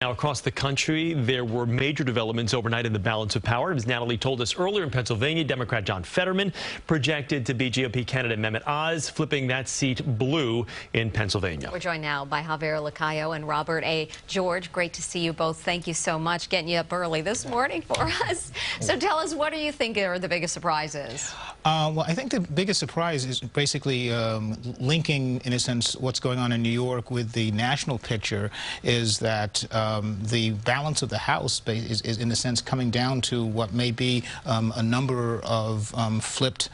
Now, across the country, there were major developments overnight in the balance of power. As Natalie told us earlier, in Pennsylvania, Democrat John Fetterman projected to beat GOP candidate Mehmet Oz, flipping that seat blue in Pennsylvania. We're joined now by Javier Lacayo and Robert A. George. Great to see you both. Thank you so much. Getting you up early this morning for us. So tell us, what do you think are the biggest surprises? Well, I think the biggest surprise is basically linking, in a sense, what's going on in New York with the national picture, is that the balance of the House is, in a sense, coming down to what may be a number of flipped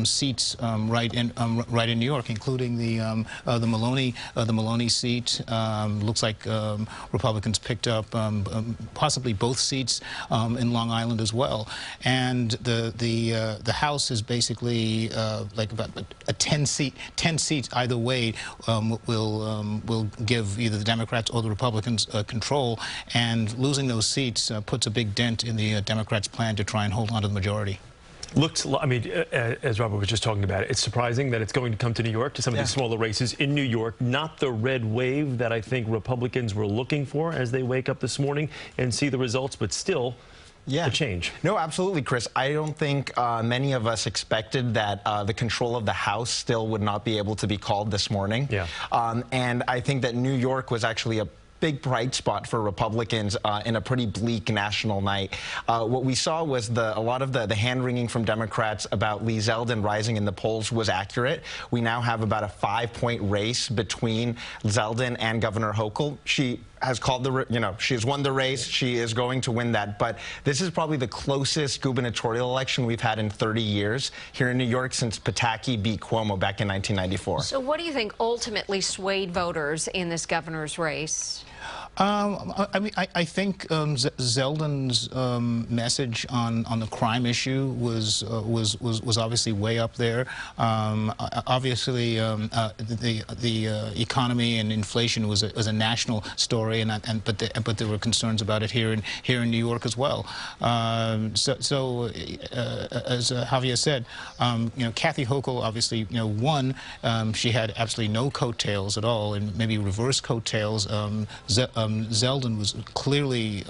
seats right in New York, including the Maloney seat. Looks like Republicans picked up possibly both seats in Long Island as well, and the House is basically like about a 10 seats either way will give either the Democrats or the Republicans control, and losing those seats puts a big dent in the Democrats' plan to try and hold on to the majority. I mean, as Robert was just talking about, it's surprising that it's going to come to New York, to some of these smaller races in New York. Not the red wave that I think Republicans were looking for as they wake up this morning and see the results, but still a change. No, absolutely, Chris. I don't think many of us expected that the control of the House still would not be able to be called this morning. And I think that New York was actually a big bright spot for Republicans in a pretty bleak national night. What we saw was a lot of the hand-wringing from Democrats about Lee Zeldin rising in the polls was accurate. We now have about a 5-point race between Zeldin and Governor Hochul. She has called she has won the race. She is going to win that. But this is probably the closest gubernatorial election we've had in 30 years here in New York since Pataki beat Cuomo back in 1994. So what do you think ultimately swayed voters in this governor's race? I mean, I think Zeldin's message on the crime issue was obviously way up there. Obviously, the economy and inflation was a national story, but there were concerns about it here in New York as well. So as Javier said, Kathy Hochul obviously won. She had absolutely no coattails at all, and maybe reverse coattails. Zeldin was clearly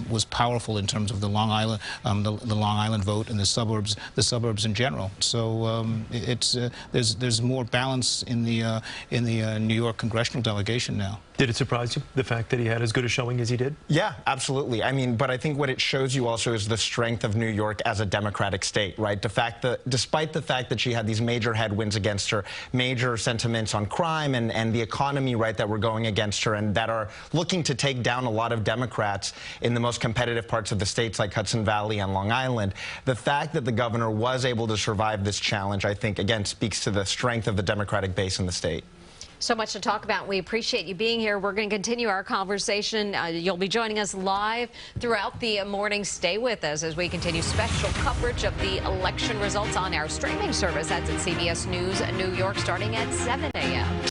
was powerful in terms of the Long Island, the Long Island vote and the suburbs in general. So there's more balance in the New York congressional delegation now. Did it surprise you, the fact that he had as good a showing as he did? Yeah, absolutely. I mean, but I think what it shows you also is the strength of New York as a Democratic state, right? The fact that, despite the fact that she had these major headwinds against her, major sentiments on crime and the economy, right, that were going against her and that are looking to take down a lot of Democrats in the most competitive parts of the states like Hudson Valley and Long Island, the fact that the governor was able to survive this challenge, I think, again, speaks to the strength of the Democratic base in the state. So much to talk about. We appreciate you being here. We're going to continue our conversation. You'll be joining us live throughout the morning. Stay with us as we continue special coverage of the election results on our streaming service. That's at CBS News New York, starting at 7 a.m.